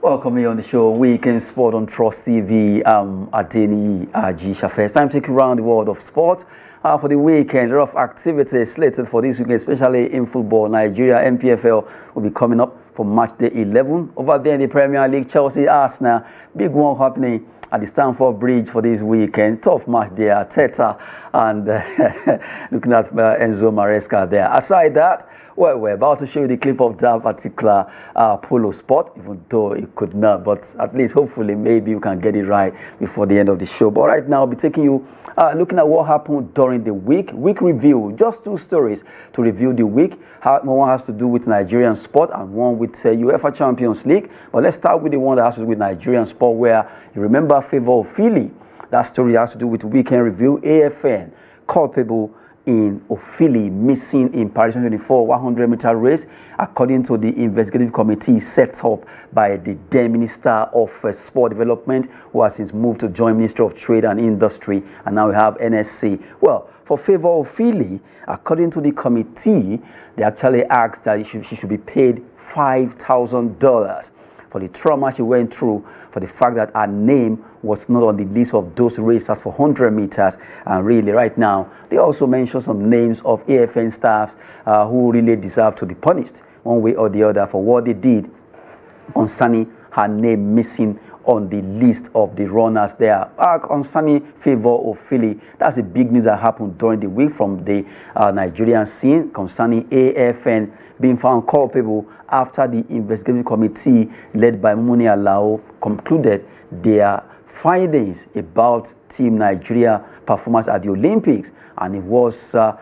Welcome here on the show, Weekend Sport on Trust TV. Adeni Shafe. Time to take you around the world of sport. For the weekend, a lot of activities slated for this weekend, especially in football. Nigeria MPFL will be coming up for match day 11. Over there in the Premier League, Chelsea, Arsena, big one happening at the Stamford Bridge for this weekend. Tough match there, Teta and looking at Enzo Maresca there. Aside that, well, we're about to show you the clip of that particular polo sport, even though it could not, but at least hopefully maybe you can get it right before the end of the show. But right now I'll be taking you looking at what happened during the week review. Just two stories to review the week. One has to do with Nigerian sport and one with UEFA Champions League. But let's start with the one that has to do with Nigerian sport, where you remember Favour Ofili. That story has to do with weekend review. AFN culpable in Ofili missing in Paris 2024 100-meter race, according to the investigative committee set up by the then Minister of Sport Development, who has since moved to join Ministry of Trade and Industry, and now we have NSC. Well, for Favour Ofili, according to the committee, they actually asked that she should be paid $5,000 for the trauma she went through, for the fact that her name was not on the list of those racers for 100 meters. And really, right now, they also mentioned some names of AFN staffs who really deserve to be punished one way or the other for what they did concerning her name missing on the list of the runners there. Concerning Favour Ofili, that's a big news that happened during the week from the Nigerian scene concerning AFN being found culpable after the investigative committee led by Muni Alao concluded their findings about Team Nigeria performance at the Olympics. And it was a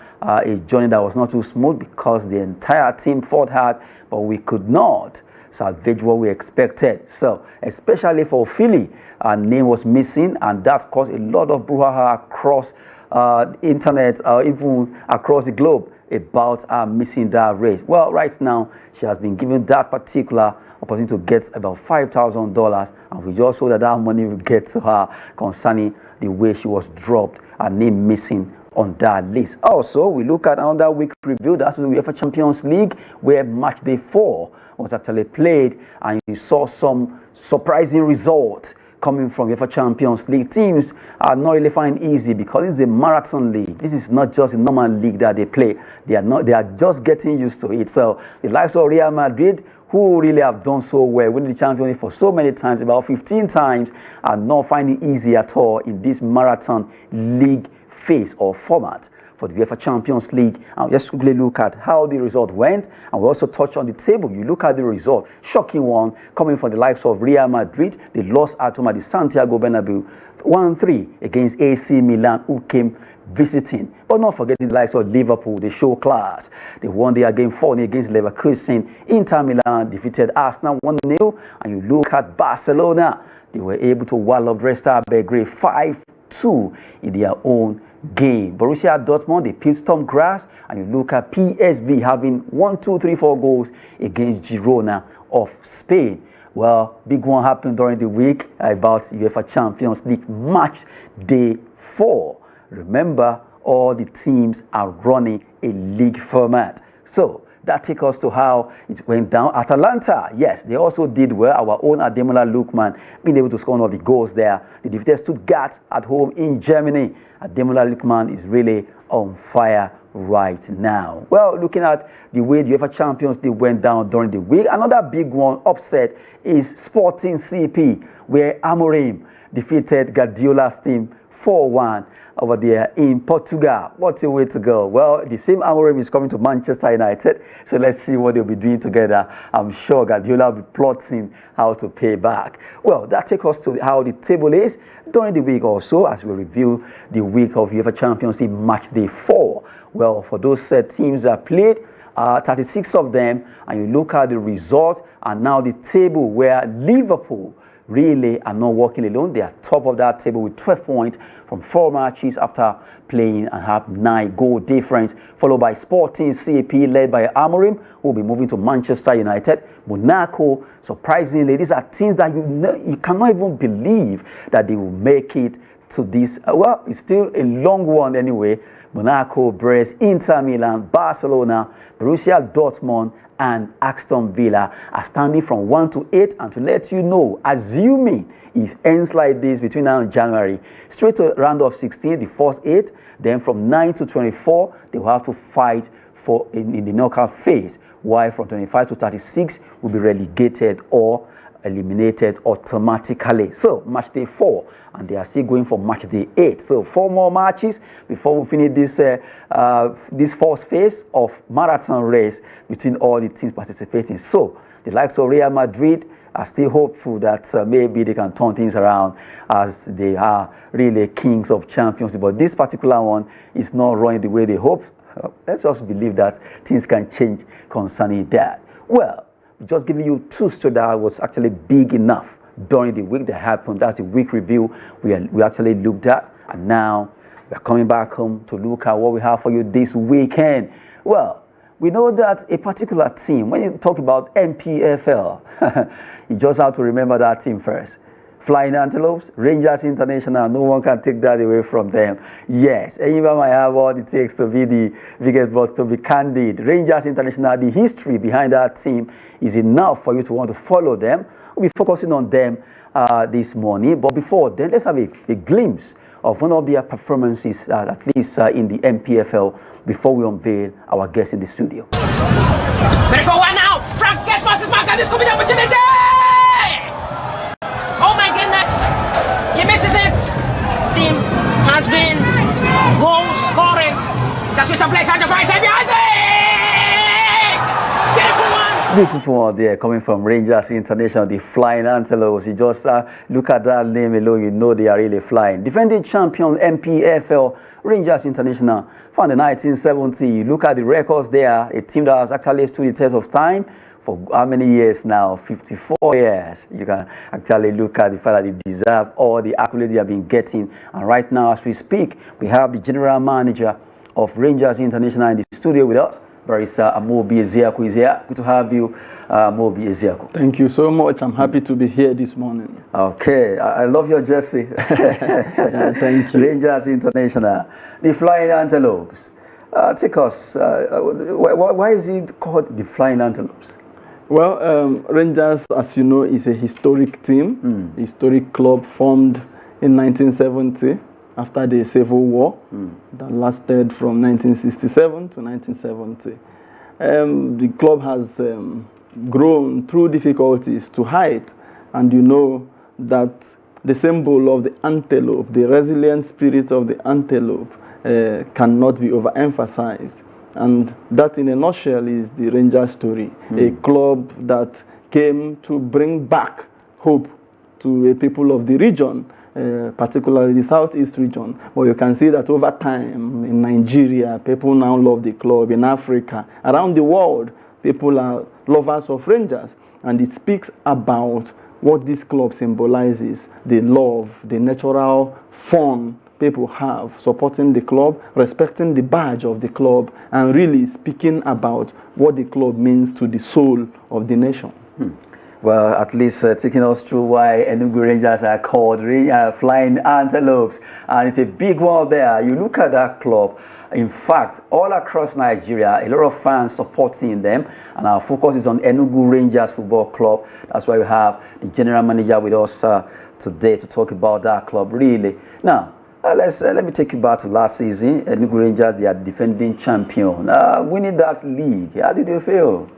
journey that was not too smooth because the entire team fought hard, but we could not salvage what we expected. So, especially for Ofili, her name was missing, and that caused a lot of brouhaha across the internet, even across the globe, about missing that race. Well, right now, she has been given that particular opportunity to get about $5,000, and we just hope that that money will get to her concerning the way she was dropped, her name missing on that list. Also, we look at another week review, that's the UEFA Champions League, where match day 4 was actually played, and you saw some surprising results coming from UEFA Champions League. Teams are not really finding it easy because it's a marathon league. This is not just a normal league that they play. They are just getting used to it. So the likes of Real Madrid, who really have done so well, winning the Champions League for so many times, about 15 times, are not finding it easy at all in this marathon league phase or format for the UEFA Champions League. And just quickly look at how the result went, and we also touch on the table. You look at the result, shocking one coming from the likes of Real Madrid. They lost at home at the Santiago Bernabeu 1-3 against AC Milan, who came visiting. But not forgetting the likes of Liverpool, they show class. They won their game 4-0 against Leverkusen. Inter Milan defeated Arsenal 1-0. And you look at Barcelona, they were able to wallop Red Star Belgrade 5-2 in their own game. Borussia Dortmund, they picked Sturm Graz, and you look at PSV having 1, 2, 3, 4 goals against Girona of Spain. Well, big one happened during the week about UEFA Champions League match day 4. Remember, all the teams are running a league format. So that takes us to how it went down. Atalanta, yes, they also did well. Our own Ademola Lookman being able to score one of the goals there. They defeated Stuttgart at home in Germany. Ademola Lookman is really on fire right now. Well, looking at the way the UEFA Champions League went down during the week, another big one upset is Sporting CP, where Amorim defeated Guardiola's team 4-1 over there in Portugal. What a way to go. Well, the same Amorim is coming to Manchester United, so let's see what they'll be doing together. I'm sure Guardiola will be plotting how to pay back. Well, that takes us to how the table is during the week also, as we review the week of UEFA Champions League match day 4. Well, for those teams that played, 36 of them, and you look at the result, and now the table where Liverpool really are not walking alone. They are top of that table with 12 points from 4 matches after playing and have 9 goal difference, followed by Sporting CP led by Amorim, who will be moving to Manchester United. Monaco, surprisingly, these are teams that you cannot even believe that they will make it to this. Well, it's still a long one anyway. Monaco, Brest, Inter Milan, Barcelona, Borussia Dortmund, and Aston Villa are standing from 1 to 8. And to let you know, assuming it ends like this between now and January, straight to round of 16, the first 8, then from 9 to 24, they will have to fight for in the knockout phase, while from 25 to 36 will be relegated or eliminated automatically. So match day 4, and they are still going for match day 8. So 4 more matches before we finish this first phase of marathon race between all the teams participating. So the likes of Real Madrid are still hopeful that maybe they can turn things around, as they are really kings of champions. But this particular one is not running the way they hope. Let's just believe that things can change concerning that. Well, just giving you 2 stories that was actually big enough during the week that happened. That's the week review we actually looked at, and now we're coming back home to look at what we have for you this weekend. Well, we know that a particular team, when you talk about MPFL, you just have to remember that team first. Flying Antelopes, Rangers International, no one can take that away from them. Yes, anyone might have all it takes to be the biggest, but to be candid, Rangers International, the history behind that team is enough for you to want to follow them. We'll be focusing on them this morning. But before then, let's have a glimpse of one of their performances, at least in the MPFL, before we unveil our guest in the studio. Ready for one now! Frank gets passes mark and this could be the opportunity! Oh my goodness! He misses it! Team has been goal scoring. The switch of play, charge of right side behind it! Beautiful one! Beautiful one there, coming from Rangers International, the Flying Antelopes. You just look at that name alone, you know they are really flying. Defending champion MPFL, Rangers International, found in 1970. You look at the records there, a team that has actually stood the test of time for how many years now? 54 years. You can actually look at the fact that they deserve all the accolades they have been getting. And right now, as we speak, we have the general manager of Rangers International in the studio with us. Barrister Amobi Ezeaku is here. Good to have you, Amobi Ezeaku. Thank you so much. I'm happy to be here this morning. Okay, I love your jersey. Yeah, thank you. Rangers International, the Flying Antelopes. Take us. Why is it called the Flying Antelopes? Well, Rangers, as you know, is a historic team, historic club formed in 1970 after the Civil War that lasted from 1967 to 1970. The club has grown through difficulties to height, and you know that the symbol of the antelope, the resilient spirit of the antelope, cannot be overemphasized. And that, in a nutshell, is the Rangers story. A club that came to bring back hope to the people of the region, particularly the southeast region. But you can see that over time, in Nigeria, people now love the club. In Africa, around the world, people are lovers of Rangers. And it speaks about what this club symbolizes, the love, the natural fun people have supporting the club, respecting the badge of the club, and really speaking about what the club means to the soul of the nation. Well, at least taking us through why Enugu Rangers are called Flying Antelopes, and it's a big one there. You look at that club, in fact, all across Nigeria, a lot of fans supporting them, and our focus is on Enugu Rangers Football Club. That's why we have the general manager with us today to talk about that club, really. Now, let me take you back to last season. Enugu Rangers, they are defending champion. Winning that league, how did you feel?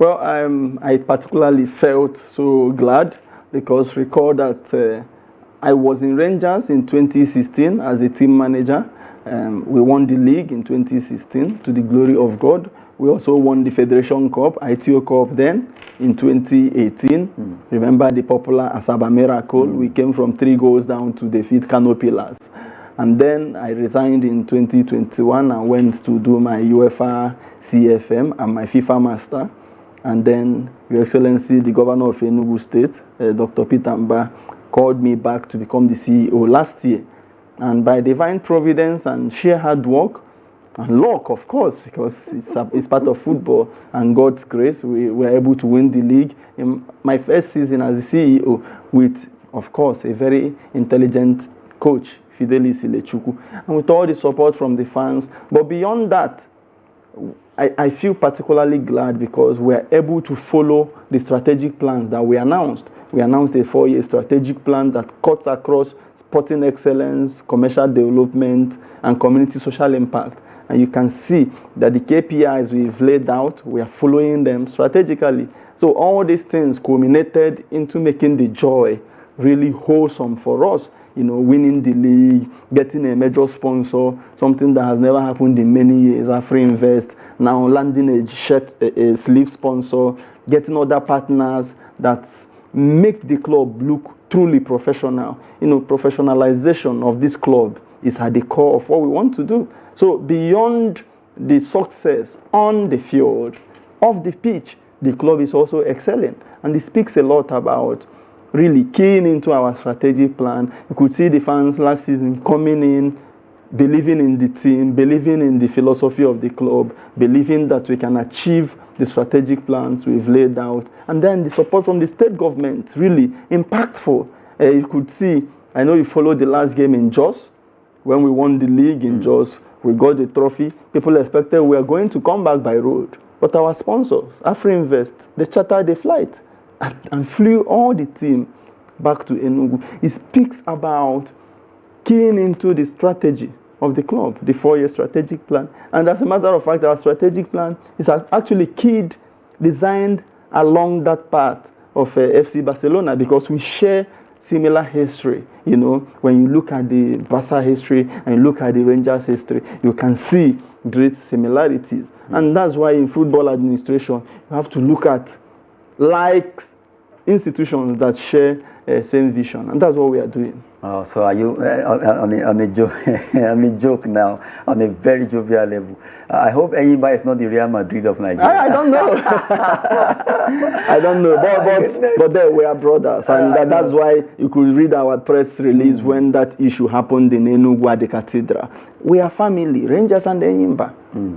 Well, I particularly felt so glad because recall that I was in Rangers in 2016 as a team manager. We won the league in 2016 to the glory of God. We also won the Federation Cup, ITO Cup then in 2018. Remember the popular Asaba Miracle? We came from 3 goals down to defeat Kano Pillars. And then I resigned in 2021 and went to do my UEFA CFM and my FIFA Master. And then, Your Excellency, the Governor of Enugu State, Dr. Peter Mba, called me back to become the CEO last year. And by divine providence and sheer hard work, and luck, of course, because it's part of football, and God's grace, we were able to win the league in my first season as a CEO with, of course, a very intelligent coach, Fidelis Ilechukwu, and with all the support from the fans. But beyond that, I feel particularly glad because we're able to follow the strategic plans that we announced. We announced a 4-year strategic plan that cuts across sporting excellence, commercial development, and community social impact. And you can see that the KPIs we've laid out, we are following them strategically. So all these things culminated into making the joy really wholesome for us. You know, winning the league, getting a major sponsor, something that has never happened in many years, AfriInvest, now landing a sleeve sponsor, getting other partners that make the club look truly professional. You know, professionalization of this club is at the core of what we want to do. So beyond the success on the field, off the pitch, the club is also excelling. And it speaks a lot about really keying into our strategic plan. You could see the fans last season coming in, believing in the team, believing in the philosophy of the club, believing that we can achieve the strategic plans we've laid out. And then the support from the state government, really impactful. You could see, I know you followed the last game in Jos, when we won the league in Jos, we got the trophy. People expected we were going to come back by road. But our sponsors, AfriInvest, they chartered a flight and flew all the team back to Enugu. It speaks about keying into the strategy of the club, the 4-year strategic plan. And as a matter of fact, our strategic plan is actually designed along that path of FC Barcelona, because we share similar history. You know, when you look at the Barca history and you look at the Rangers history, you can see great similarities. And that's why in football administration, you have to look at institutions that share same vision, and that's what we are doing. Oh, so are you on a joke? On a joke now, on a very jovial level. I hope anybody is not the Real Madrid of Nigeria. I don't know. I don't know, but there we are brothers, and that's why you could read our press release when that issue happened in Enugu at the cathedral. We are family, Rangers and Enyimba.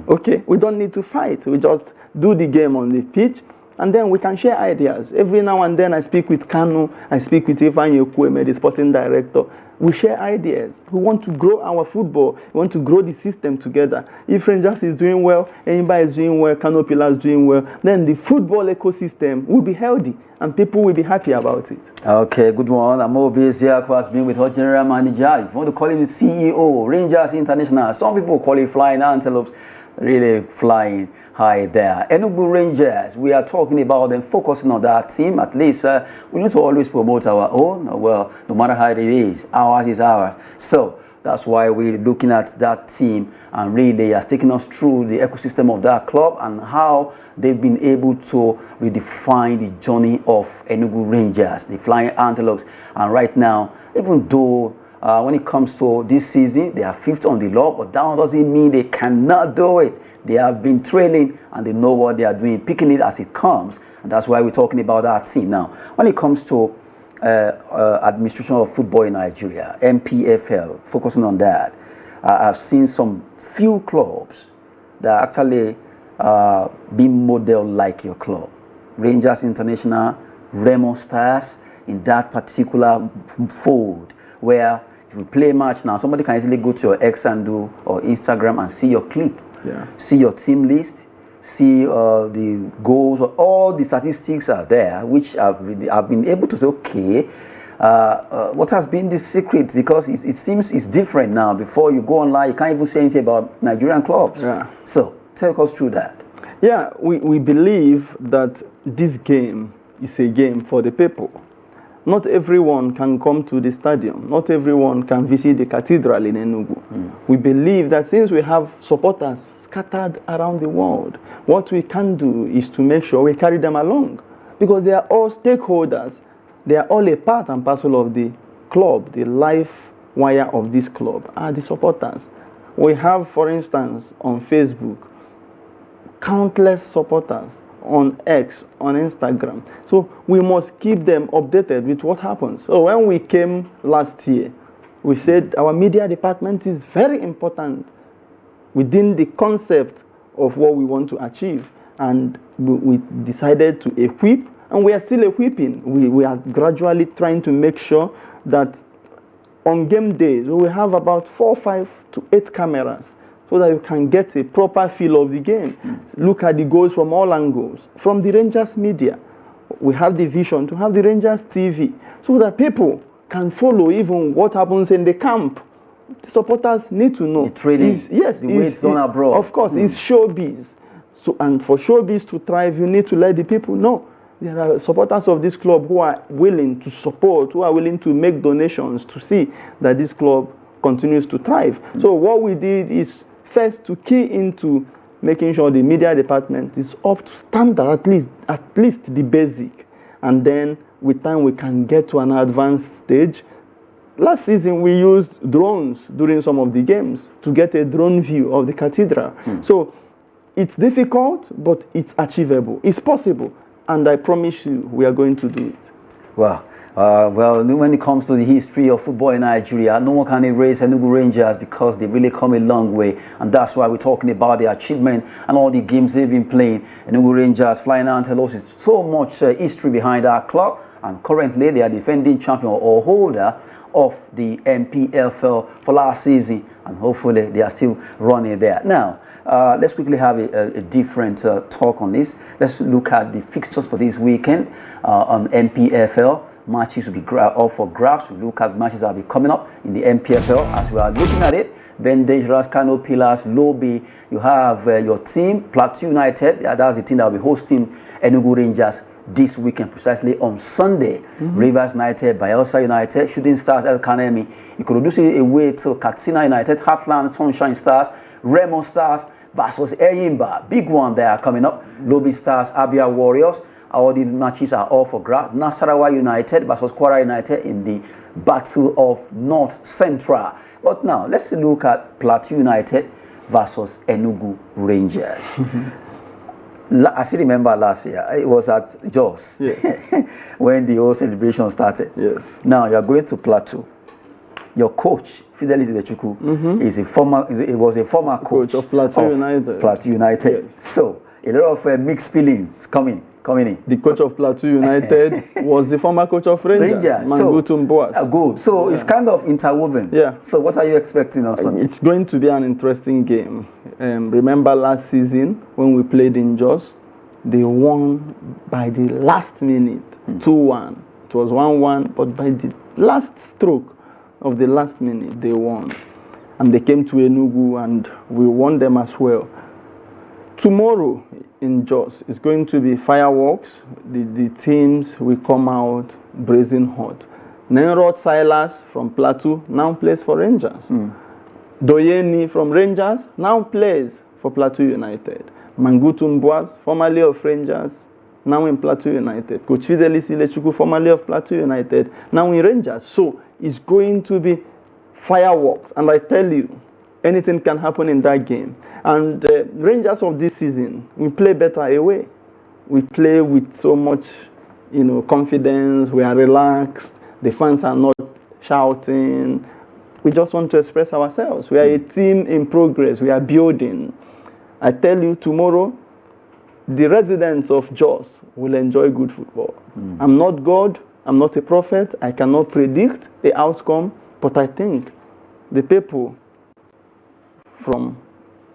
Okay, we don't need to fight. We just do the game on the pitch. And then we can share ideas. Every now and then I speak with Kanu, I speak with Ivan Yokweme, the sporting director. We share ideas. We want to grow our football. We want to grow the system together. If Rangers is doing well, anybody is doing well, Kano Pillars is doing well, then the football ecosystem will be healthy and people will be happy about it. Okay, good one. Amobi Isiaku has been with our general manager. If you want to call him the CEO, Rangers International. Some people call it Flying Antelopes, really flying high there. Enugu Rangers, we are talking about them, focusing on that team. At least we need to always promote our own. Well, no matter how it is, ours is ours. So that's why we're looking at that team, and really has taken us through the ecosystem of that club and how they've been able to redefine the journey of Enugu Rangers, the Flying Antelopes. And right now, even though when it comes to this season, they are 5th on the log, but that doesn't mean they cannot do it. They have been trailing and they know what they are doing, picking it as it comes. And that's why we're talking about that team. Now, when it comes to administration of football in Nigeria, MPFL, focusing on that, I've seen some few clubs that are actually being modeled like your club. Rangers International, Remo Stars, in that particular fold, where if you play a match now, somebody can easily go to your X and do or Instagram and see your clip. Yeah. See your team list, see the goals, all the statistics are there, which I've been able to say, okay, what has been the secret? Because it seems it's different now. Before you go online, you can't even say anything about Nigerian clubs. Yeah. So, take us through that. Yeah, we believe that this game is a game for the people. Not everyone can come to the stadium. Not everyone can visit the cathedral in Enugu. We believe that since we have supporters scattered around the world, what we can do is to make sure we carry them along, because they are all stakeholders. They are all a part and parcel of the club. The life wire of this club are the supporters. We have, for instance, on Facebook, countless supporters, on X, on Instagram. So we must keep them updated with what happens. So when we came last year, we said our media department is very important within the concept of what we want to achieve. And we decided to equip, and we are still equipping. We are gradually trying to make sure that on game days, we have about 4, 5 to 8 cameras so that you can get a proper feel of the game. Look at the goals from all angles. From the Rangers media, we have the vision to have the Rangers TV so that people can follow even what happens in the camp. The supporters need to know. The training, yes, the way it's done abroad. Of course, it's showbiz. So, and for showbiz to thrive, you need to let the people know. There are supporters of this club who are willing to support, who are willing to make donations to see that this club continues to thrive. So what we did is first to key into making sure the media department is up to standard, at least the basic. And then with time we can get to an advanced stage. Last season we used drones during some of the games to get a drone view of the cathedral. So it's difficult, but it's achievable. It's possible. And I promise you, we are going to do it. Well, when it comes to the history of football in Nigeria, no one can erase Enugu Rangers because they've really come a long way. And that's why we're talking about the achievement and all the games they've been playing. Enugu Rangers flying out and also so much history behind our club. And currently, they are defending champion or holder of the MPFL for last season. And hopefully, they are still running there. Now, let's quickly have a different talk on this. Let's look at the fixtures for this weekend on MPFL. Matches will be up for grabs. We look at matches that will be coming up in the MPFL as we are looking at it. Ben Dangerous, Kano Pillars, Lobby. You have your team, Plateau United. That's the team that will be hosting Enugu Rangers this weekend, precisely on Sunday. Rivers United, Bayelsa United, Shooting Stars, El Kanemi. You could reduce it away to Katsina United, Heartland, Sunshine Stars, Remo Stars versus Eyimba. Big one there coming up. Lobby Stars, Abia Warriors. All the matches are all for grabs. Nasarawa United versus Kwara United in the Battle of North Central. But now, let's look at Plateau United versus Enugu Rangers. I still remember last year, it was at Jos, when the whole celebration started. Yes. Now, you are going to Plateau. Your coach, Fidelis Idechukwu, was a former coach of Plateau United. Plateau United. Yes. So, a lot of mixed feelings coming in. The coach of Plateau United was the former coach of Rangers. Mangutum Boas. Good. So it's kind of interwoven. Yeah. So what are you expecting on Sunday? It's going to be an interesting game. Remember last season when we played in Jos, they won by the last minute, 2-1. It was 1-1, but by the last stroke of the last minute, they won. And they came to Enugu and we won them as well. Tomorrow in Jos is going to be fireworks. The teams will come out blazing hot. Nenrod Silas from Plateau now plays for Rangers. Doyeni from Rangers now plays for Plateau United. Mangutum Boas, formerly of Rangers, now in Plateau United. Coach Fidelis Idechukwu, formerly of Plateau United, now in Rangers. So it's going to be fireworks. And I tell you, anything can happen in that game. And Rangers of this season, we play better away. We play with so much, confidence. We are relaxed. The fans are not shouting. We just want to express ourselves. We are a team in progress. We are building. I tell you, tomorrow, the residents of Jos will enjoy good football. I'm not God. I'm not a prophet. I cannot predict the outcome. But I think the people from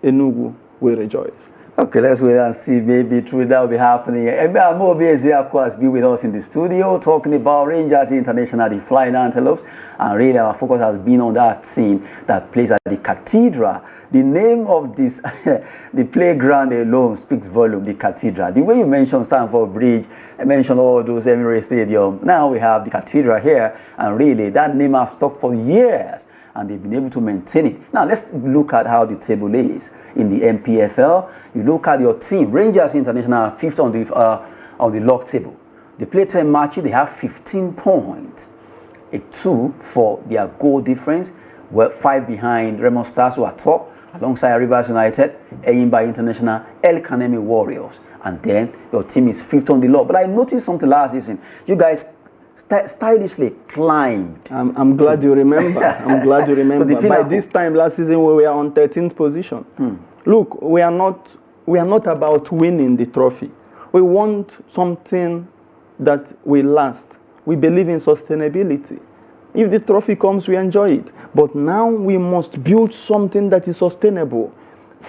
Enugu will rejoice. Okay, let's wait and see. Maybe true that will be happening. And of course, be with us in the studio talking about Rangers International, the Flying Antelopes. And really, our focus has been on that scene that plays at the Cathedral. The name of this, the playground alone speaks volume, the Cathedral. The way you mentioned Stamford Bridge, I mentioned all those Emirates Stadium. Now we have the Cathedral here, and really, that name has stuck for years. And they've been able to maintain it. Now let's look at how the table is in the MPFL. You look at your team. Rangers International 5th on the log table. They play 10 matches. They have 15 points, a 2 for their goal difference. Well, 5 behind Remo Stars, who are top, alongside Rivers United, Eyimba International, El Kanemi Warriors, and then your team is 5th on the log. But I noticed something last season. You guys stylishly climbed. I'm glad you remember. I'm glad you remember. So by this time last season, we were on 13th position. Look, we are not about winning the trophy. We want something that will last. We believe in sustainability. If the trophy comes, we enjoy it. But now we must build something that is sustainable.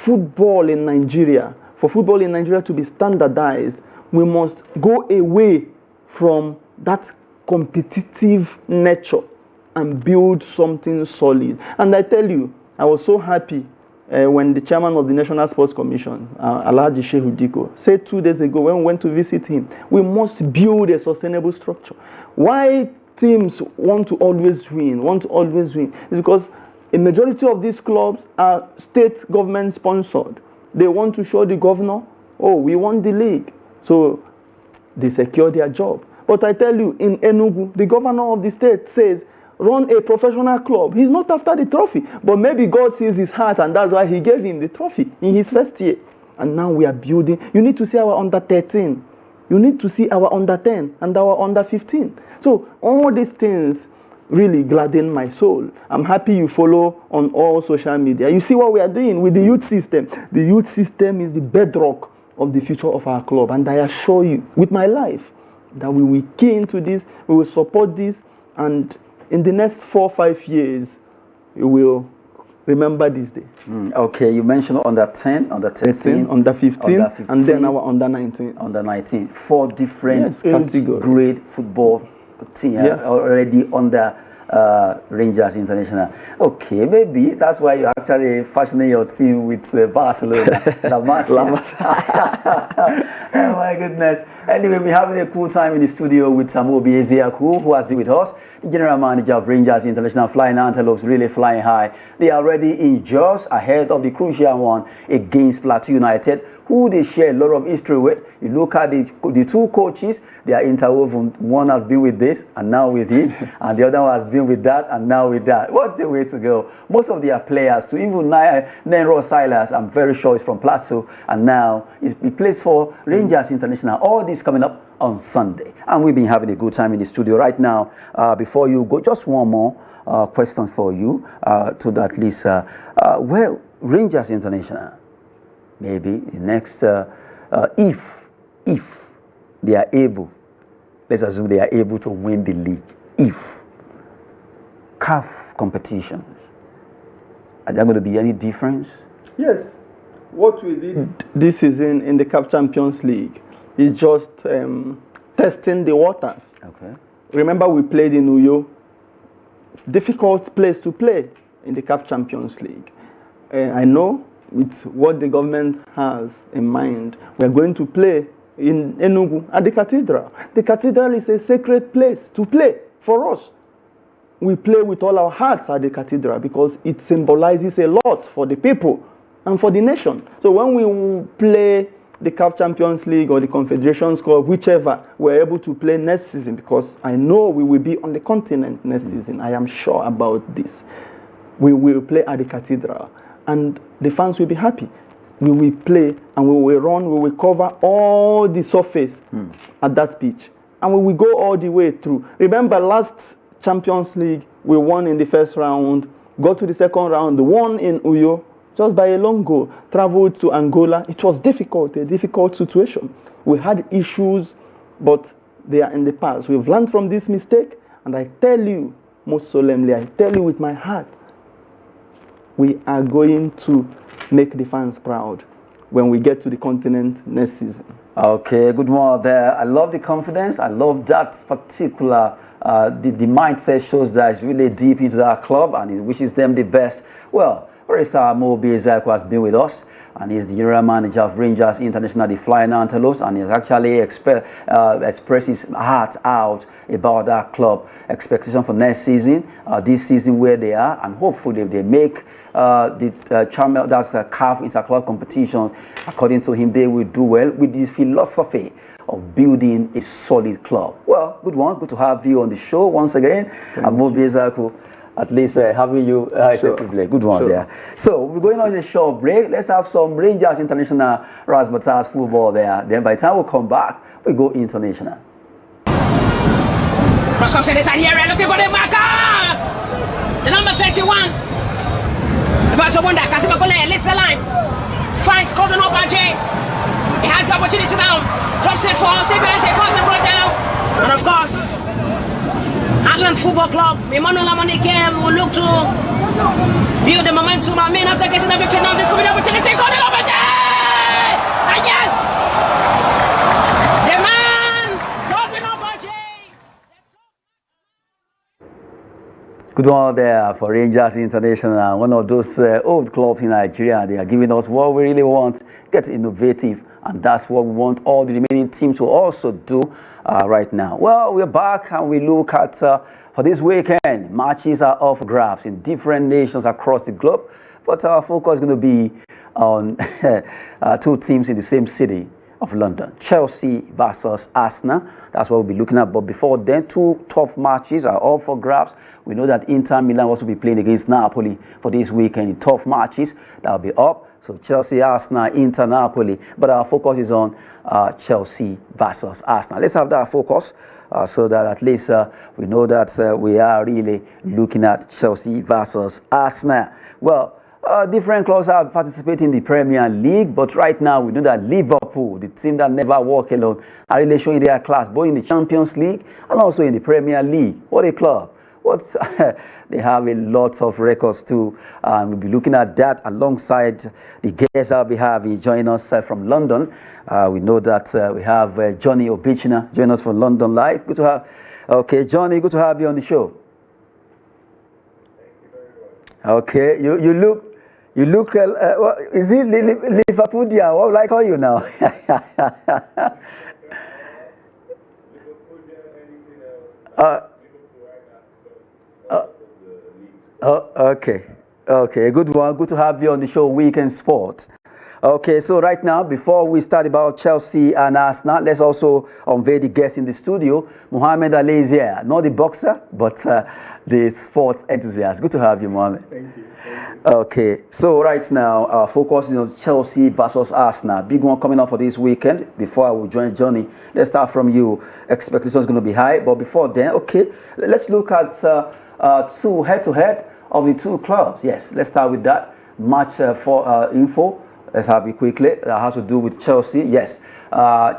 Football in Nigeria, for football in Nigeria to be standardized, we must go away from that competitive nature and build something solid. And I tell you, I was so happy when the chairman of the National Sports Commission, Alhaji Shehu Diko, said 2 days ago when we went to visit him, we must build a sustainable structure. Why teams want to always win, is because a majority of these clubs are state government sponsored. They want to show the governor, oh, we won the league. So they secure their job. But I tell you, in Enugu, the governor of the state says, run a professional club. He's not after the trophy, but maybe God sees his heart, and that's why he gave him the trophy in his first year. And now we are building. You need to see our under 13. You need to see our under 10 and our under 15. So all these things really gladden my soul. I'm happy you follow on all social media. You see what we are doing with the youth system. The youth system is the bedrock of the future of our club. And I assure you, with my life, that we will key into this, we will support this, and in the next 4 or 5 years, you will remember this day. Okay, you mentioned under 10, under 13, under 15, and then our under 19. Under 19. 4 different age categories. grade football team already under Rangers International. Okay, maybe that's why you're actually fashioning your team with Barcelona. La Masia. Oh my goodness. Anyway, we're having a cool time in the studio with Samobi Ezeaku, who has been with us, the general manager of Rangers International, Flying Antelopes, really flying high. They are already in Jos ahead of the crucial one against Plateau United, who they share a lot of history with. You look at the 2 coaches, they are interwoven. One has been with this and now with it, and the other one has been with that and now with that. What's the way to go? Most of their players, to even Nenro Silas, I'm very sure is from Plateau, and now he plays for Rangers International. All this coming up on Sunday, and we've been having a good time in the studio right now. Before you go, just one more question for you, to at least, well, Rangers International, maybe the next, if they are able, let's assume they are able to win the league, if CAF competitions, are there going to be any difference? Yes. What we did this season in the CAF Champions League is just testing the waters. Okay. Remember, we played in Uyo, difficult place to play in the CAF Champions League. I know with what the government has in mind, we are going to play in Enugu at the cathedral. The cathedral is a sacred place to play for us. We play with all our hearts at the cathedral because it symbolizes a lot for the people and for the nation. So when we play the CAF Champions League or the Confederations Cup, whichever, we're able to play next season, because I know we will be on the continent next season. I am sure about this. We will play at the cathedral, and the fans will be happy. We will play and we will run, we will cover all the surface at that pitch, and we will go all the way through. Remember, last Champions League, we won in the first round, got to the second round, won in Uyo, just by a long goal, traveled to Angola. It was difficult, a difficult situation. We had issues, but they are in the past. We've learned from this mistake, and I tell you, most solemnly, I tell you with my heart, we are going to make the fans proud when we get to the continent next season. Okay, good one there. I love the confidence. I love that particular, the mindset shows that it's really deep into that club, and it wishes them the best. Well, Barrister Mobi Ezeaku has been with us, and he's the general manager of Rangers International, the Flying Antelopes, and he's actually expressed his heart out about that club. Expectation for next season, this season where they are, and hopefully if they make the CAF inter-club competitions, according to him, they will do well with this philosophy of building a solid club. Well, good one. Good to have you on the show once again. Mobi Ezeaku, at least having you is a privilege. Good one there. So we're going on a short break. Let's have some Rangers International Razzmatazz football there. Then by the time we come back, we go international. Cross comes inside here, looking for the marker. The number 31. Vasa Wonder, Kasima Kole, leads the line. Finds Gordon Obaje. He has the opportunity now. Drops it for Sibiris, he passes the ball down. And of course, Heartland Football Club, Emmanuel Amonike will look to build the momentum. I mean, after getting a victory now, this could be the opportunity. Got it over there! And yes! The man, Godwin Obaje! Good one there for Rangers International, one of those old clubs in Nigeria. They are giving us what we really want, get innovative, and that's what we want all the remaining teams to also do right now. Well, we're back and we look at, for this weekend, matches are off grabs in different nations across the globe, but our focus is going to be on two teams in the same city of London, Chelsea versus Arsenal. That's what we'll be looking at. But before then, two tough matches are all for grabs. We know that Inter Milan will also be playing against Napoli for this weekend. Tough matches that will be up. So Chelsea, Arsenal, Inter, Napoli. But our focus is on Chelsea versus Arsenal. Let's have that focus so that at least we know that we are really looking at Chelsea versus Arsenal. Well, different clubs are participating in the Premier League, but right now we know that Liverpool, the team that never walk alone, are really showing their class both in the Champions League and also in the Premier League. What a club! They have a lot of records too. We'll be looking at that alongside the guests I'll be having join us from London. We know that we have Johnny Obichina join us from London live. Good to have. Okay, Johnny, good to have you on the show. Okay, you look. Is it Liverpoolian? What like are you now? Okay, good one. Good to have you on the show, Weekend Sport. Okay, so right now, before we start about Chelsea and Arsenal, let's also unveil the guest in the studio. Mohamed Ali is here, not the boxer, but the sports enthusiast. Good to have you, Mohamed. Thank you. Okay, so right now, our focus is on Chelsea versus Arsenal. Big one coming up for this weekend. Before I will join Johnny, let's start from you. Expectations going to be high, but before then, okay, let's look at two head-to-head of the two clubs. Yes, let's start with that. Match for info. Let's have it quickly. That has to do with Chelsea. Yes,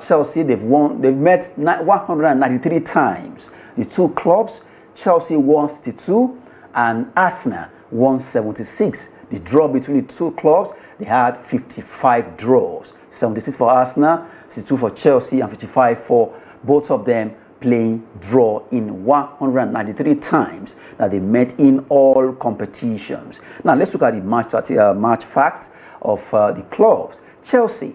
Chelsea, they've met 193 times. The two clubs, Chelsea won 62 and Arsenal 176. The draw between the two clubs, they had 55 draws. 76 for Arsenal, 62 for Chelsea, and 55 for both of them playing draw in 193 times that they met in all competitions. Now let's look at the match fact of the clubs. Chelsea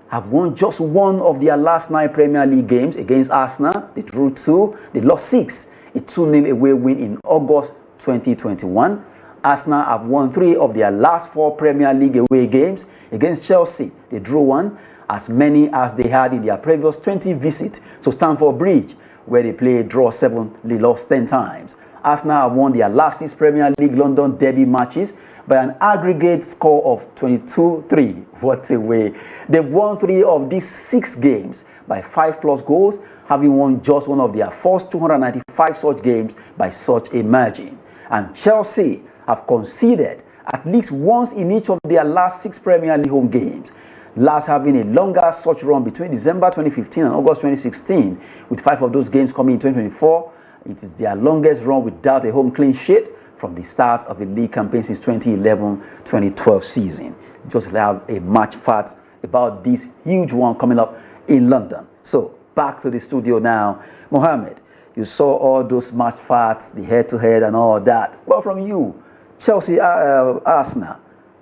have won just one of their last 9 Premier League games against Arsenal. They drew 2, they lost 6. A 2-0 away win in August 2021. Arsenal have won 3 of their last 4 Premier League away games against Chelsea. They drew 1, as many as they had in their previous 20 visit to Stamford Bridge, where they played draw 7, they lost 10 times. Arsenal have won their last 6 Premier League London derby matches by an aggregate score of 22-3. What a way. They've won 3 of these 6 games by 5+ goals, having won just one of their first 295 such games by such a margin. And Chelsea have conceded at least once in each of their last 6 Premier League home games, last having a longer such run between December 2015 and August 2016, with 5 of those games coming in 2024. It is their longest run without a home clean sheet from the start of the league campaign since 2011-2012 season. Just have a match fact about this huge one coming up in London. So back to the studio now. Mohamed, you saw all those match facts, the head-to-head and all that. Well, from you, Chelsea, Arsenal,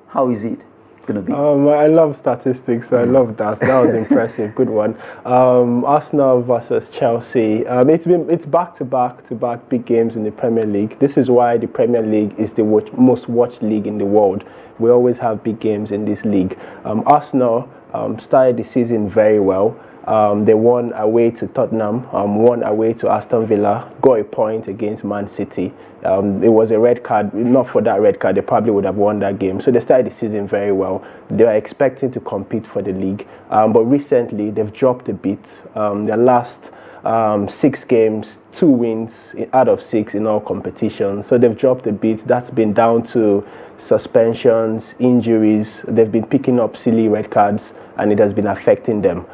how is it going to be? I love statistics. I love that. That was impressive. Good one. Arsenal versus Chelsea. It's back-to-back big games in the Premier League. This is why the Premier League is the most watched league in the world. We always have big games in this league. Arsenal started the season very well. They won away to Tottenham, won away to Aston Villa, got a point against Man City. It was a red card. Not for that red card, they probably would have won that game. So they started the season very well. They were expecting to compete for the league. But recently, they've dropped a bit. Their last 6 games, 2 wins out of 6 in all competitions. So they've dropped a bit. That's been down to suspensions, injuries. They've been picking up silly red cards, and it has been affecting them.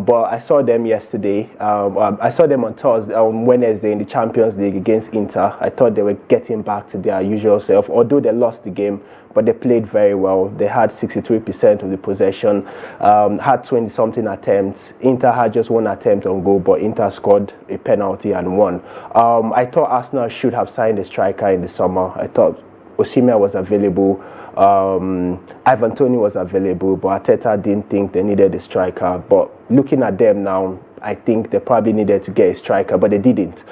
But I saw them yesterday. I saw them on Wednesday in the Champions League against Inter. I thought they were getting back to their usual self, although they lost the game. But they played very well. They had 63% of the possession, had 20-something attempts. Inter had just 1 attempt on goal, but Inter scored a penalty and won. I thought Arsenal should have signed a striker in the summer. I thought Osimhen was available. Ivan Toney was available, but Arteta didn't think they needed a striker. But looking at them now, I think they probably needed to get a striker, but they didn't.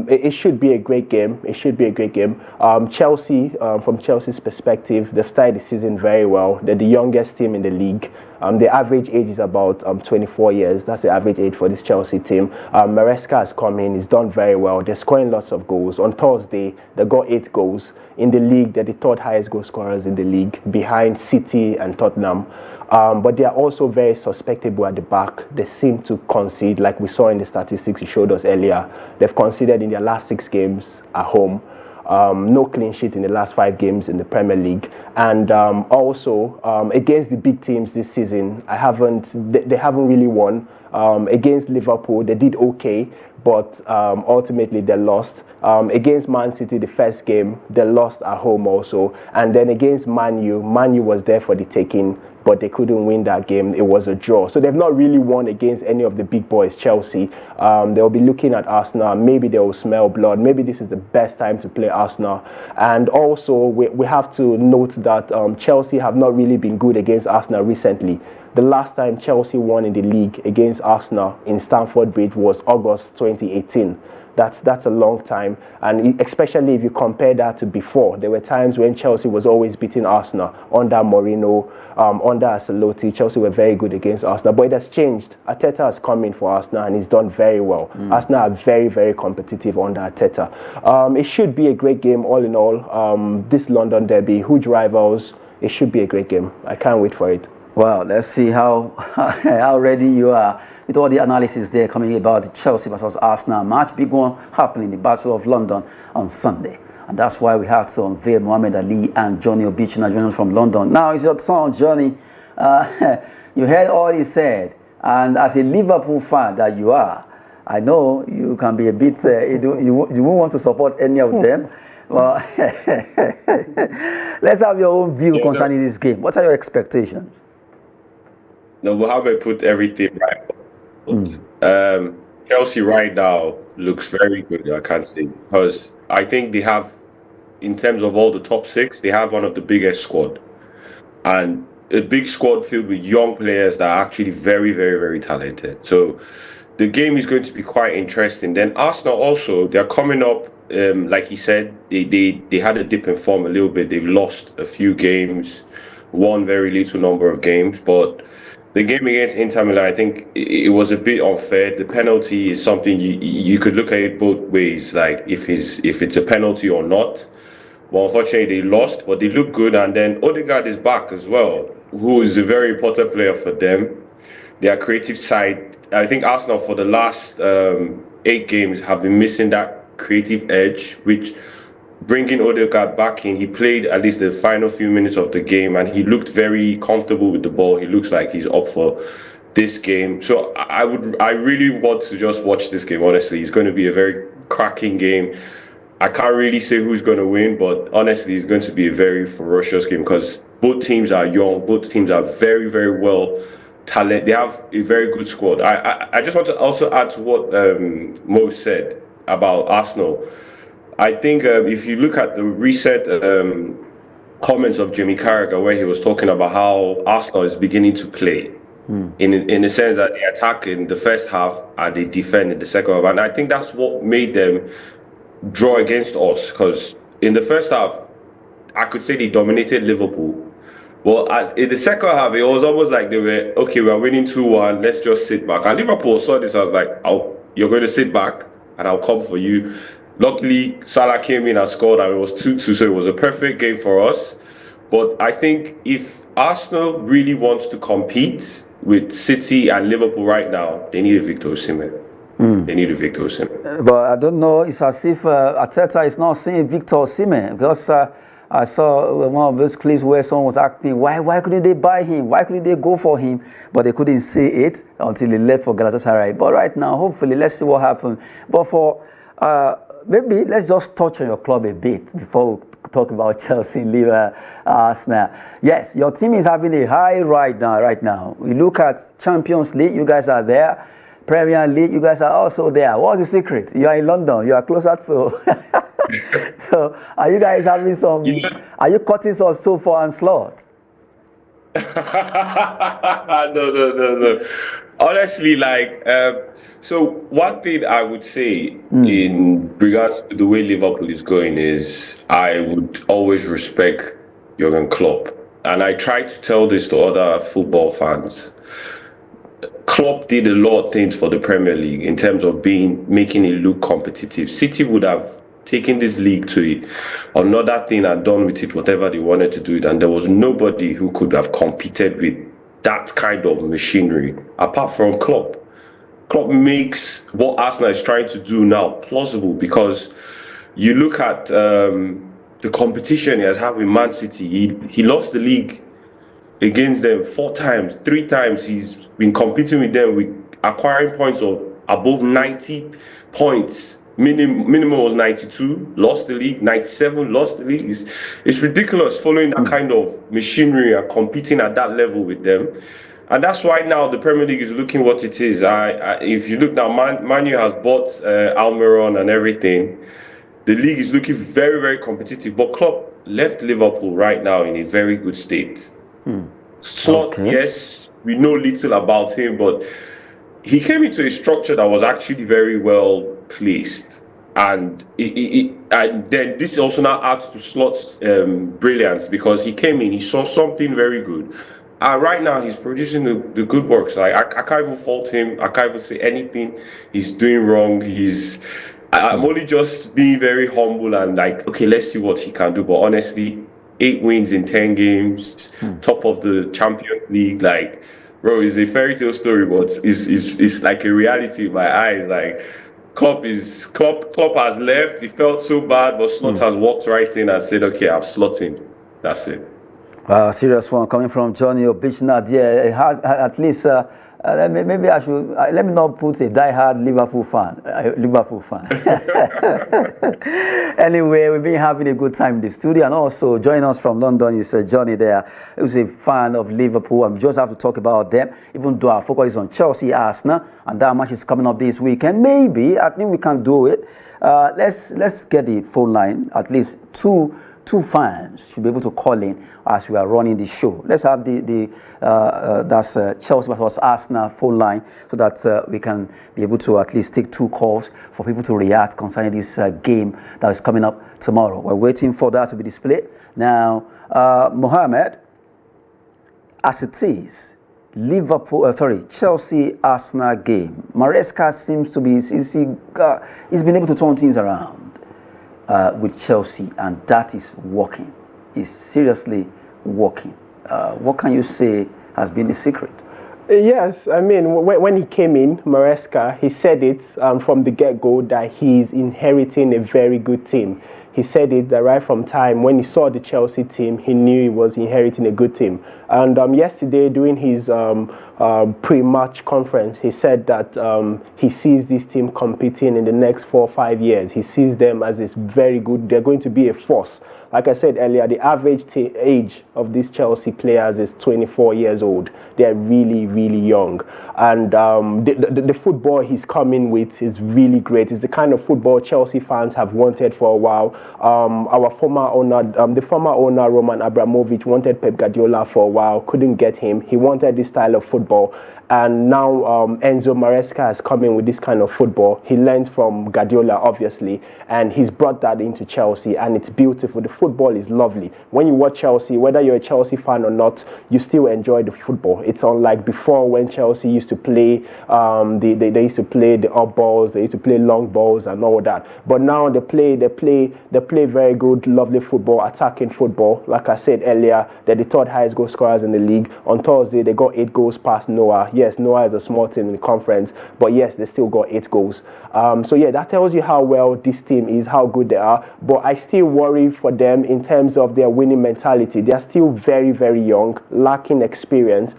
It should be a great game. It should be a great game. Chelsea, from Chelsea's perspective, they've started the season very well. They're the youngest team in the league. The average age is about 24 years. That's the average age for this Chelsea team. Maresca has come in. He's done very well. They're scoring lots of goals. On Thursday, they got 8 goals. In the league, they're the 3rd highest goal scorers in the league, behind City and Tottenham. But they are also very susceptible at the back. They seem to concede, like we saw in the statistics you showed us earlier. They've conceded in their last 6 games at home. No clean sheet in the last 5 games in the Premier League. And also, against the big teams this season, they haven't really won. Against Liverpool, they did okay, but ultimately they lost. Against Man City, the first game, they lost at home also. And then against Man U was there for the taking, but they couldn't win that game. It was a draw. So they've not really won against any of the big boys, Chelsea. They'll be looking at Arsenal. Maybe they will smell blood. Maybe this is the best time to play Arsenal. And also, we have to note that Chelsea have not really been good against Arsenal recently. The last time Chelsea won in the league against Arsenal in Stamford Bridge was August 2018. That's a long time, and especially if you compare that to before. There were times when Chelsea was always beating Arsenal under Mourinho, under Ancelotti. Chelsea were very good against Arsenal, but it has changed. Arteta has come in for Arsenal and he's done very well. Arsenal are very, very competitive under Arteta. It should be a great game all in all. This London derby, huge rivals. It should be a great game. I can't wait for it. Well, let's see how ready you are with all the analysis there coming about the Chelsea versus Arsenal match. Big one happening, the Battle of London on Sunday. And that's why we have to unveil Mohamed Ali and Johnny Obichi joining us from London. Now, it's your turn, Johnny. You heard all he said. And as a Liverpool fan that you are, I know you can be a bit, you won't want to support any of them. Well, let's have your own view concerning this game. What are your expectations? No, Mohamed put everything right. Chelsea right now looks very good, I can't say, because I think they have, in terms of all the top 6, they have one of the biggest squad. And a big squad filled with young players that are actually very, very, very talented. So the game is going to be quite interesting. Then Arsenal also, they're coming up, like he said, they had a dip in form a little bit. They've lost a few games, won very little number of games, but the game against Inter Milan, I think it was a bit unfair. The penalty is something you could look at it both ways, like if it's a penalty or not. Well, unfortunately, they lost, but they look good. And then Odegaard is back as well, who is a very important player for them. Their creative side, I think Arsenal for the last 8 games have been missing that creative edge, which bringing Odegaard back in, he played at least the final few minutes of the game and he looked very comfortable with the ball. He looks like he's up for this game. So I really want to just watch this game, honestly. It's going to be a very cracking game. I can't really say who's going to win, but honestly, it's going to be a very ferocious game because both teams are young. Both teams are very, very well talented. They have a very good squad. I just want to also add to what Mo said about Arsenal. I think if you look at the recent comments of Jimmy Carragher, where he was talking about how Arsenal is beginning to play, in the sense that they attack in the first half and they defend in the second half, and I think that's what made them draw against us. Because in the first half, I could say they dominated Liverpool. Well, in the second half, it was almost like they were, okay, we're winning 2-1, let's just sit back. And Liverpool saw this, I was like, oh, you're going to sit back and I'll come for you. Luckily, Salah came in and scored and it was 2-2, so it was a perfect game for us. But I think if Arsenal really wants to compete with City and Liverpool right now, they need a Victor Osimhen. They need Victor Osimhen. But I don't know. It's as if Arteta is not seeing Victor Osimhen, because I saw one of those clips where someone was asking, why couldn't they buy him? Why couldn't they go for him? But they couldn't see it until he left for Galatasaray. But right now, hopefully, let's see what happens. But for maybe let's just touch on your club a bit before we talk about Chelsea, Liverpool, Arsenal. Yes, your team is having a high right now. We look at Champions League, you guys are there. Premier League, you guys are also there. What's the secret? You are in London. You are closer to. So, are you guys having some? Are you cutting some sofa and slot? No. Honestly, so one thing I would say in regards to the way Liverpool is going is I would always respect Jurgen Klopp, and I try to tell this to other football fans. Klopp did a lot of things for the Premier League in terms of making it look competitive. City would have taken this league to another thing and done with it whatever they wanted to do it, and there was nobody who could have competed with that kind of machinery apart from Klopp. Klopp makes what Arsenal is trying to do now plausible, because you look at the competition he has had with Man City. He lost the league against them 4 times, 3 times. He's been competing with them with acquiring points of above 90 points. Minimum was 92, lost the league. 97, lost the league. It's ridiculous following that kind of machinery and competing at that level with them. And that's why now the Premier League is looking what it is. If you look now, Man U has bought Almiron and everything. The league is looking very, very competitive. But Klopp left Liverpool right now in a very good state. Slot, yes, we know little about him, but he came into a structure that was actually very well placed. And and then this also now adds to Slot's brilliance, because he came in, he saw something very good. And right now he's producing the good work. So I can't even fault him. I can't even say anything he's doing wrong. I'm only just being very humble and okay, let's see what he can do. But honestly, 8 wins in 10 games, top of the Champions League, bro, it's a fairy tale story, but it's like a reality in my eyes. Klopp has left. He felt so bad, but Slot has walked right in and said, okay, I've slot in. That's it. Serious one coming from Johnny Obishna. Yeah, it has, at least maybe I should let me not put a die-hard Liverpool fan. Anyway, we've been having a good time in the studio, and also joining us from London is Johnny there, who's a fan of Liverpool, and we just have to talk about them, even though our focus is on Chelsea, Arsenal, and that match is coming up this weekend. Maybe I think we can do it. Let's get the phone line. At least two fans should be able to call in as we are running the show. Let's have that's Chelsea versus Arsenal phone line, so that we can be able to at least take 2 calls for people to react concerning this game that is coming up tomorrow. We're waiting for that to be displayed. Now, Mohammed, as it is, Chelsea Arsenal game. Maresca seems to be he's been able to turn things around with Chelsea, and that is working. It's seriously working. What can you say has been the secret? Yes, I mean, when he came in, Maresca, he said it from the get-go that he's inheriting a very good team. He said it that right from time when he saw the Chelsea team, he knew he was inheriting a good team. And yesterday, during his pre-match conference, he said that he sees this team competing in the next 4 or 5 years. He sees them as this very good. They're going to be a force. Like I said earlier, the average age of these Chelsea players is 24 years old. They're really, really young. And the football he's coming with is really great. It's the kind of football Chelsea fans have wanted for a while. Our former owner, the former owner, Roman Abramovich, wanted Pep Guardiola for a while, couldn't get him. He wanted this style of football. And now Enzo Maresca has come in with this kind of football. He learned from Guardiola, obviously, and he's brought that into Chelsea, and it's beautiful. The football is lovely. When you watch Chelsea, whether you're a Chelsea fan or not, you still enjoy the football. It's unlike before when Chelsea used to play, they used to play the up balls, they used to play long balls and all that. But now they play very good, lovely football, attacking football. Like I said earlier, they're the 3rd highest goal scorer scorers in the league. On Thursday, they got 8 goals past Noah. Yes, Noah is a small team in the conference, but yes, they still got 8 goals. So yeah, that tells you how well this team is, how good they are. But I still worry for them in terms of their winning mentality. They are still very, very young, lacking experience.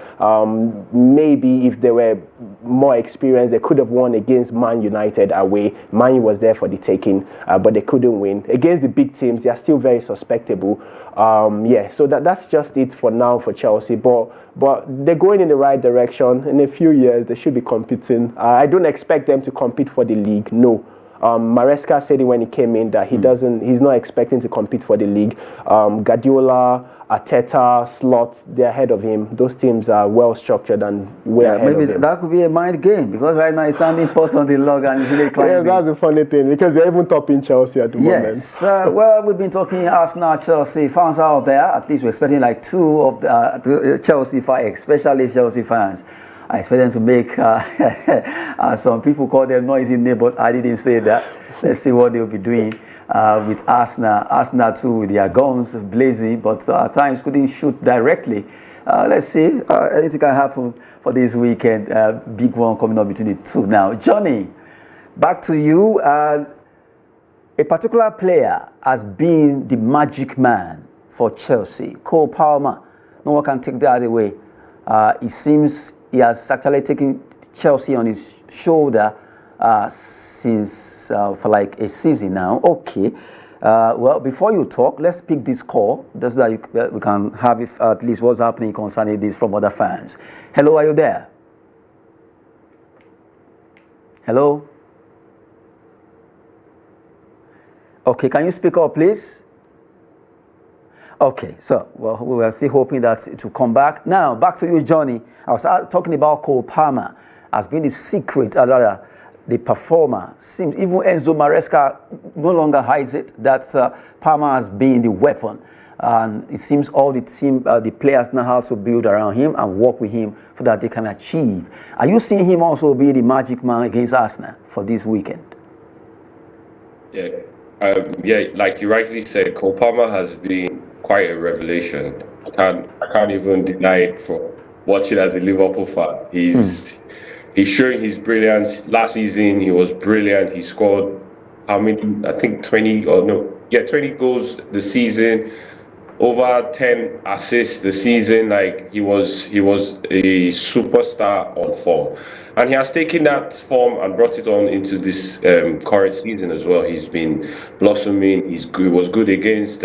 Maybe if they were more experienced, they could have won against Man United away. Man U was there for the taking, but they couldn't win. Against the big teams, they are still very suspectable. Yeah, so that's just it for now for Chelsea. But they're going in the right direction. In a few years, they should be competing. I don't expect them to compete for the league. No. Maresca said it when he came in that he's not expecting to compete for the league. Guardiola, Arteta, Slot, they're ahead of him. Those teams are well structured and way ahead maybe of him. that could be a mind game, because right now he's standing fourth on the log and he's really climbing. Yeah, that's the funny thing, because they're even topping Chelsea at the moment. Yes, well, we've been talking Arsenal, Chelsea fans out there. At least we're expecting like 2 of the Chelsea fans, especially Chelsea fans. I expect them to make some people call them noisy neighbors. I didn't say that. Let's see what they'll be doing with Arsenal. Arsenal too, with their guns blazing, but at times couldn't shoot directly. Let's see. Anything can happen for this weekend. Big one coming up between the two. Now, Johnny, back to you. A particular player has been the magic man for Chelsea, Cole Palmer. No one can take that away. It seems he has actually taken Chelsea on his shoulder since for like a season now. Okay. Well, before you talk, let's pick this call just so that we can have at least what's happening concerning this from other fans. Hello, are you there? Hello? Okay, can you speak up, please? Okay, so well, we are still hoping that it will come back. Now, back to you, Johnny. I was talking about Cole Palmer as being the secret, the performer. Seems even Enzo Maresca no longer hides it, that Palmer has been the weapon. And it seems all the team, the players know how to build around him and work with him so that they can achieve. Are you seeing him also be the magic man against Arsenal for this weekend? Yeah. Yeah, like you rightly said, Cole Palmer has been quite a revelation. I can't even deny it from watching as a Liverpool fan. He's showing his brilliance. Last season he was brilliant. He scored how many? I think 20 goals the season, over 10 assists the season. Like he was a superstar on form. And he has taken that form and brought it on into this current season as well. He's been blossoming. He was good against.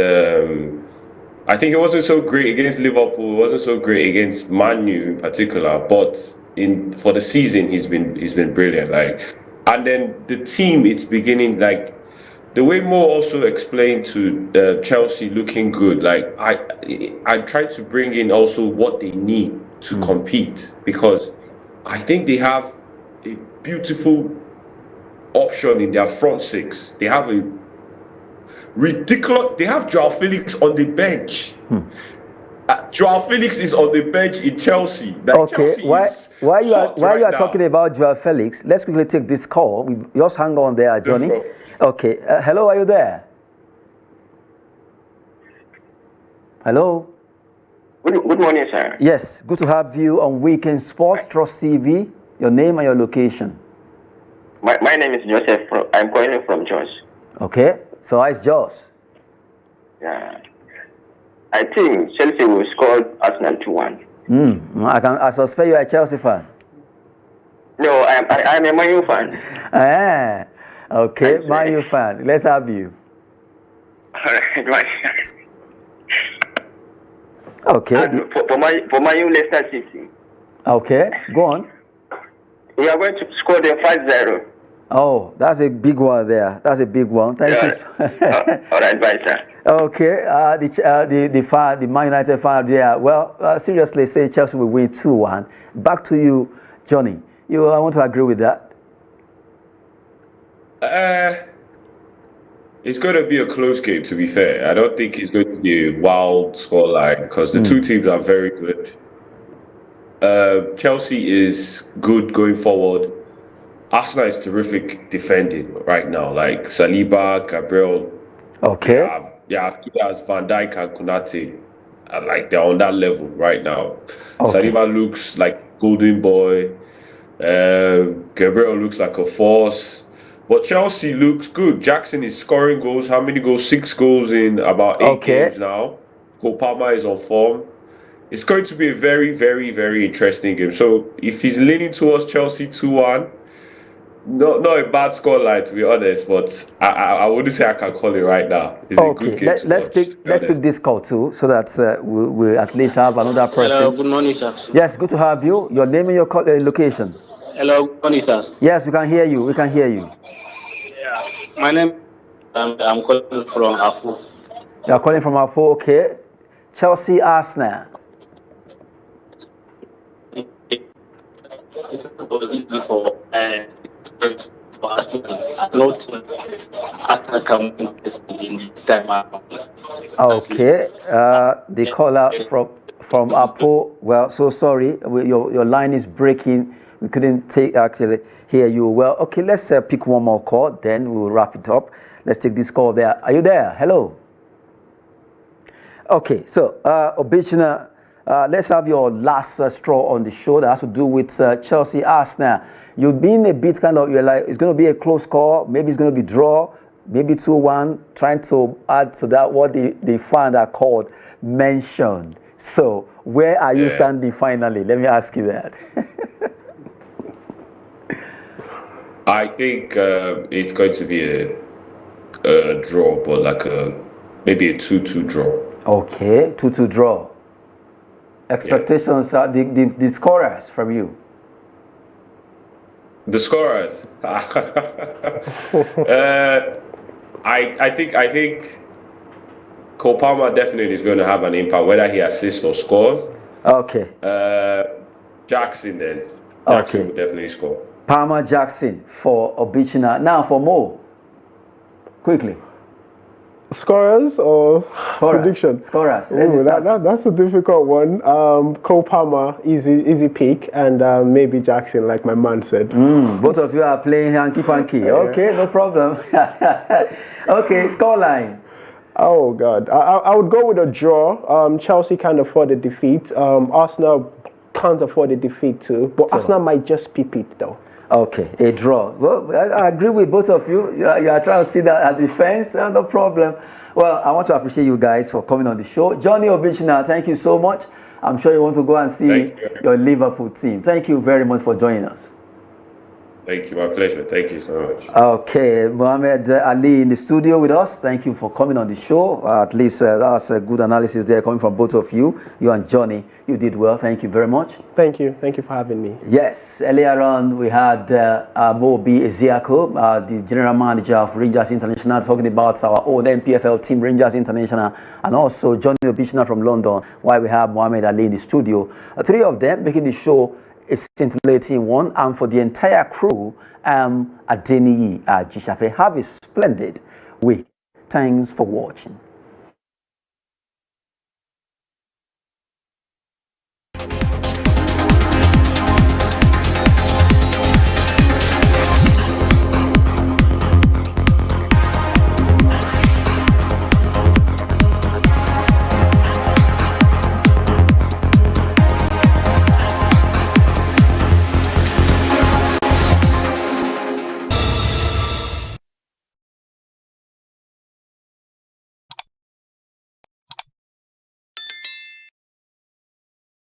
I think he wasn't so great against Liverpool. He wasn't so great against Man U in particular. But for the season, he's been brilliant. Like, and then the team, it's beginning like the way Mo also explained to Chelsea looking good. Like I tried to bring in also what they need to compete, because I think they have a beautiful option in their front six. They have a ridiculous. They have Joao Felix on the bench. Joao Felix is on the bench in Chelsea. Like Okay, Chelsea while you are now. talking about Joao Felix, let's quickly take this call. Just hang on there, Johnny. No problem. Okay, hello, are you there? Hello? Good morning, sir. Yes, good to have you on Weekend Sport, Trust TV. Your name and your location. My name is Joseph. I'm calling from Jos. Okay, so it's Joss. Yeah. I think Chelsea will score Arsenal 2-1. I suspect you are a Chelsea fan. No, I'm a Man U fan. Okay, Man U fan. Let's have you. Right. Okay. For Man U, Leicester City. Okay, go on. We are going to score them 5-0. Oh, that's a big one there. That's a big one. Thank you. All right, bye, sir. Okay, the Man United fan there. Well, seriously, say Chelsea will win 2-1. Back to you, Johnny. I want to agree with that. It's going to be a close game, to be fair. I don't think it's going to be a wild scoreline because the two teams are very good. Chelsea is good going forward. Arsenal is terrific defending right now. Like Saliba, Gabriel. Okay. Good as Van Dijk and Konate. like they're on that level right now. Okay. Saliba looks like golden boy. Gabriel looks like a force. But Chelsea looks good. Jackson is scoring goals. How many goals? 6 goals in about 8 games now. Cole Palmer is on form. It's going to be a very, very, very interesting game. So if he's leaning towards Chelsea 2-1, not a bad scoreline to be honest, but I wouldn't say I can call it right now. It's a good game to let's watch. Let's pick this call too, so that we at least have another person. Hello, good morning, sir. Yes, good to have you. Your name and your location. Hello, good morning, sir. Yes, we can hear you. We can hear you. Yeah, my name. I'm calling from Afu. You are calling from Afu, okay? Chelsea, Arsena. Okay, the caller from Apo. Well, so sorry, your line is breaking. We couldn't actually hear you well. Okay, let's pick one more call, then we'll wrap it up. Let's take this call there. Are you there? Hello. Okay, so Obichina, let's have your last straw on the show that has to do with Chelsea Arsenal. You've been a bit you're like, it's going to be a close call, maybe it's going to be draw, maybe 2-1, trying to add to that what the fan that called mentioned. So where are you standing finally? Let me ask you that. I think it's going to be a draw, but like maybe a 2-2 draw. Okay, 2-2 draw. Expectations are the scorers from you. The scorers. I think Cole Palmer definitely is going to have an impact, whether he assists or scores. Okay. Jackson then. Jackson will definitely score. Palmer, Jackson for Obichina. Now for Mo. Quickly. Scorers or prediction? Scorers. Ooh, that's a difficult one. Cole Palmer, easy pick, and maybe Jackson, like my man said. Both of you are playing hanky-panky. Okay, no problem. Okay, scoreline. Oh, God. I would go with a draw. Chelsea can't afford a defeat. Arsenal can't afford a defeat too. But Arsenal might just peep it, though. Okay, a draw. Well, I agree with both of you. You are trying to see that at defense, no problem. Well, I want to appreciate you guys for coming on the show. Johnny Obichina, thank you so much. I'm sure you want to go and see your Liverpool team. Thank you very much for joining us. Thank you, my pleasure. Thank you so much. Okay, Mohammed Ali in the studio with us. Thank you for coming on the show. At least that's a good analysis there coming from both of you. You and Johnny, you did well. Thank you very much. Thank you. Thank you for having me. Yes, earlier on we had Mobi Ezeako, the general manager of Rangers International, talking about our own MPFL team, Rangers International, and also Johnny Obichina from London, while we have Mohammed Ali in the studio. Three of them making the show a scintillating one, and for the entire crew, Adeniyi Ajishafe. Have a splendid week. Thanks for watching.